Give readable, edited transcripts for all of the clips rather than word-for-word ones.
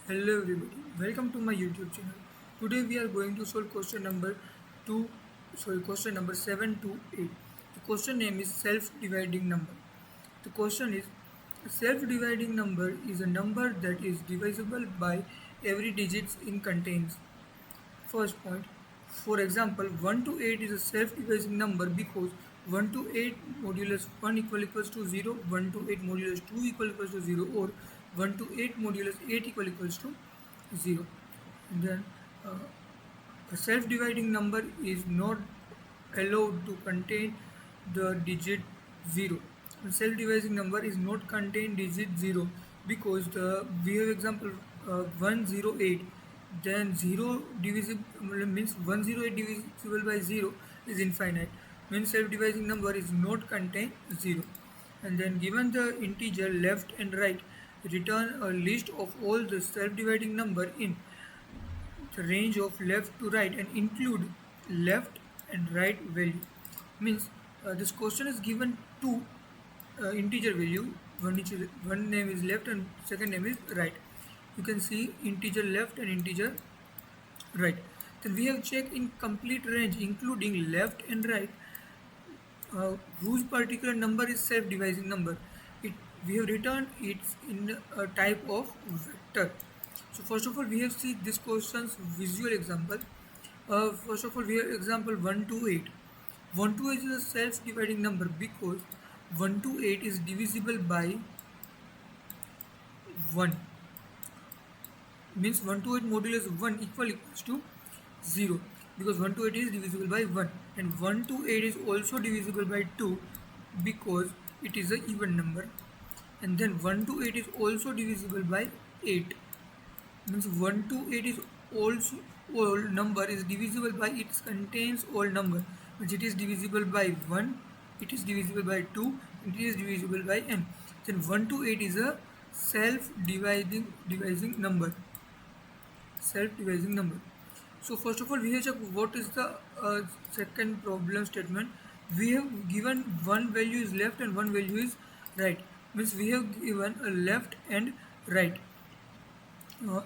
Hello everybody, welcome to my YouTube channel. Today we are going to solve question number 7 to 8. The question name is self-dividing number. The question is self-dividing number is a number that is divisible by every digits in contains. First point, for example, 1 to 8 is a self-divising number because 1 to 8 modulus 1 equals to 0, 1 to 8 modulus 2 equals to 0, or 1 to 8 modulus 8 equals to 0. And then uh, a self-dividing number is not allowed to contain the digit 0. A self-dividing number is not contain digit 0 because we have example 108, then 0 divisible means 108 divisible by 0 is infinite, means self-dividing number is not contain 0. And then given the integer left and right, return a list of all the self-dividing number in the range of left to right and include left and right value. Means this question is given two integer value. One name is left and second name is right. You can see integer left and integer right. Then we have checked in complete range including left and right whose particular number is self-divising number. It we have returned it in a type of vector. So first of all, we have seen this question's visual example. First of all, we have example 1 to 8. 1 to 8 is a self-dividing number because 1 to 8 is divisible by 1. Means 1 to 8 modulus 1 equals to 0 because 1 to 8 is divisible by 1, and 1 to 8 is also divisible by 2 because it is an even number, and then 1 to 8 is also divisible by 8, means 1 to 8 is also all number is divisible by its contains all number, which it is divisible by 1, it is divisible by 2, it is divisible by n. Then 1 to 8 is a self-dividing number. Self-divising number. So first of all, we have checked what is the second problem statement. We have given one value is left and one value is right. Means we have given a left and right,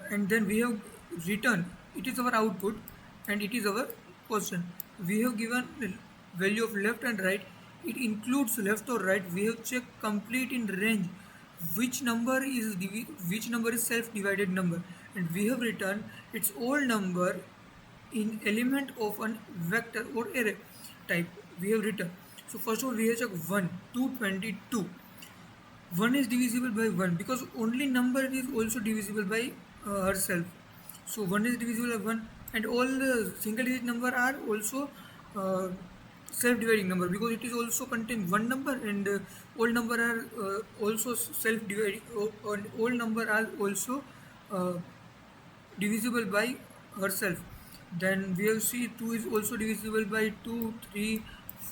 and then we have written it is our output and it is our question. We have given the value of left and right. It includes left or right. We have checked complete in range which number is self-divided number, and we have written its whole number in element of an vector or array type. We have written. So first of all, we have checked 1 222. 1 is divisible by 1 because only number is also divisible by herself. So 1 is divisible by 1, and all the single digit number are also uh, self-dividing number because it is also contain one number, and all number are also self-dividing, and all number are also uh, divisible by herself. Then we have see 2 is also divisible by 2, 3,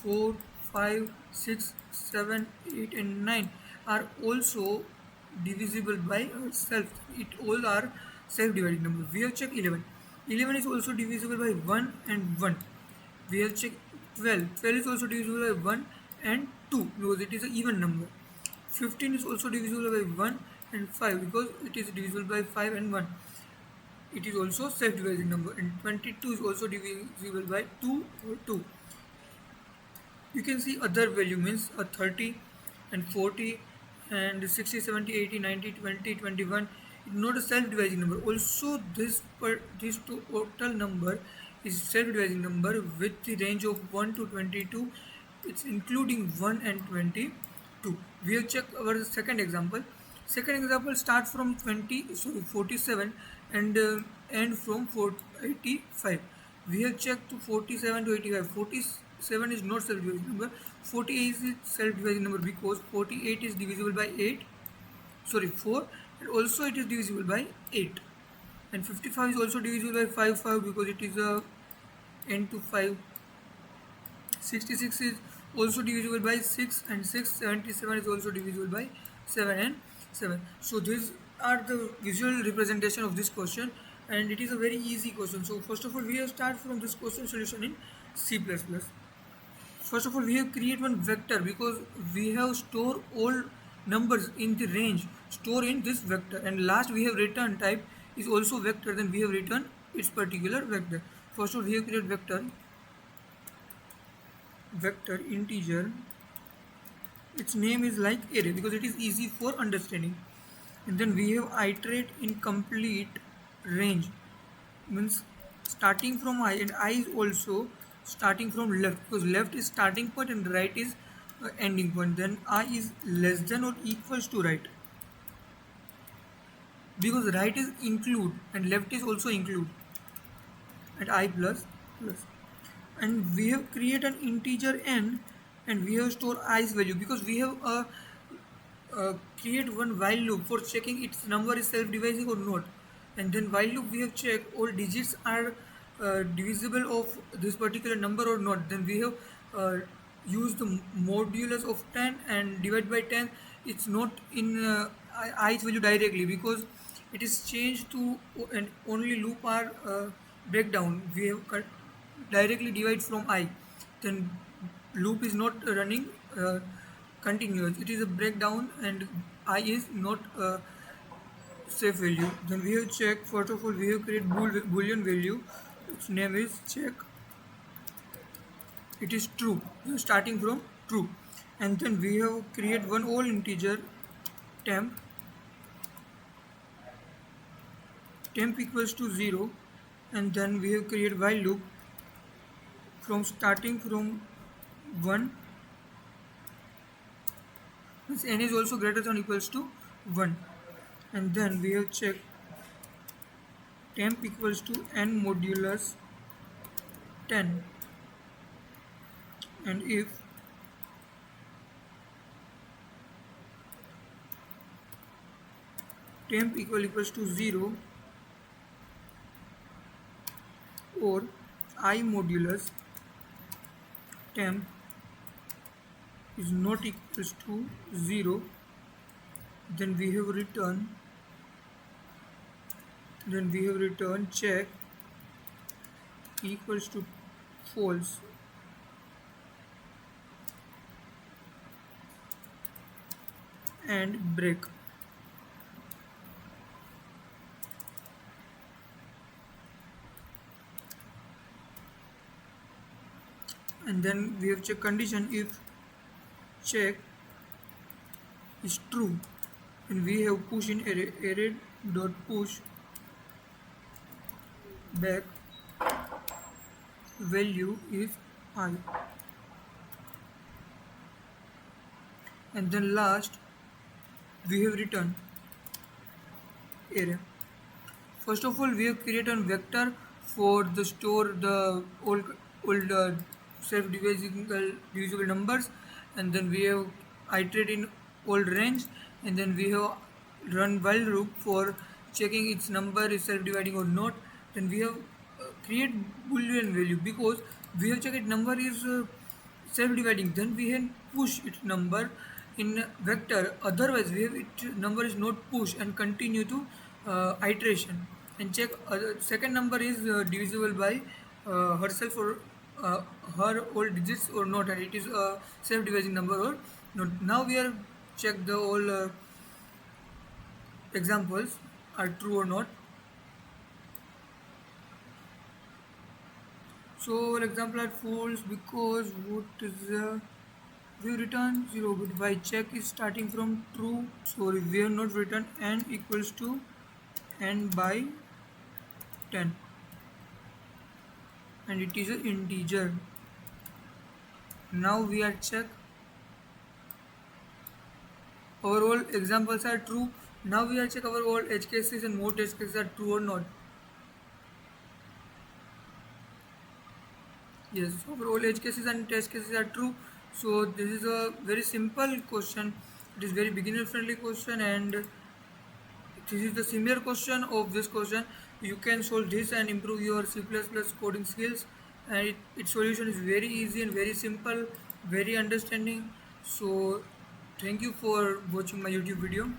4, 5, 6, 7, 8 and 9 are also divisible by herself. It all are self-dividing number. We have checked 11. 11 is also divisible by 1 and 1. We have checked 12. 12 is also divisible by 1 and 2 because it is an even number. 15 is also divisible by 1 and 5 because it is divisible by 5 and 1. It is also self-dividing number, and 22 is also divisible by 2 or 2. You can see other value means a 30 and 40 and 60, 70, 80, 90, 20, 21. It's not a self-dividing number. Also this total number is self-dividing number with the range of 1 to 22. It's including 1 and 22. We have checked our second example. Second example start from 47 and end from 85. We have checked to 47 to 85. 47 is not self-dividing number. 48 is self-dividing number because 48 is divisible by 8. Sorry, 4, and also it is divisible by 8. And 55 is also divisible by 5 because it is a n to 5. 66 is also divisible by 6 and 6. 77 is also divisible by 7 and 7. So these are the visual representation of this question, and it is a very easy question. So first of all, we have start from this question solution in C++. First of all, we have create one vector because we have store all numbers in the range store in this vector, and last we have return type is also vector, then we have written its particular vector. First of all, we have created vector integer. Its name is like array because it is easy for understanding. And then we have iterate in complete range, means starting from I, and I is also starting from left because left is starting point and right is ending point. Then I is less than or equals to right because right is include and left is also include, and I plus. And we have created an integer n, and we have store i's value because we have create one while loop for checking its number is self-divising or not. And then while loop we have checked all digits are divisible of this particular number or not. Then we have used the modulus of 10 and divide by 10. It's not in i's value directly because it is changed to and only loop are breakdown. We have directly divide from I, then loop is not running continuous, it is a breakdown and I is not safe value. Then we have check, first of all we have create boolean value, its name is check, it is true, we are starting from true. And then we have create one whole integer temp equals to 0. And then we have create while loop from starting from 1, means n is also greater than or equals to 1. And then we have checked temp equals to n modulus 10, and if temp equals to 0 or I modulus temp is not equals to 0, then we have returned check equals to false. And break. And then we have check condition, if check is true, and we have push in array dot push back value is I. And then last we have written array. First of all we have created a vector for the store the old divisible numbers, and then we have iterated in old range, and then we have run while loop for checking its number is self-dividing or not. Then we have create boolean value because we have checked its number is self-dividing, then we can push its number in vector, otherwise we have its number is not push and continue to iteration and check second number is divisible by herself or uh, her all digits or not, and it is a self-dividing number or not. Now we are check the all examples are true or not. So our example are false because what is we return 0, but by check is starting from true, so we have not written n equals to n by 10 and it is an integer. Now we are check our all examples are true. Now we are check our all edge cases and more test cases are true or not. Yes, our all edge cases and test cases are true. So this is a very simple question, it is very beginner friendly question, and this is the similar question of this question. You can solve this and improve your C++ coding skills, and its solution is very easy and very simple, very understanding. So thank you for watching my YouTube video.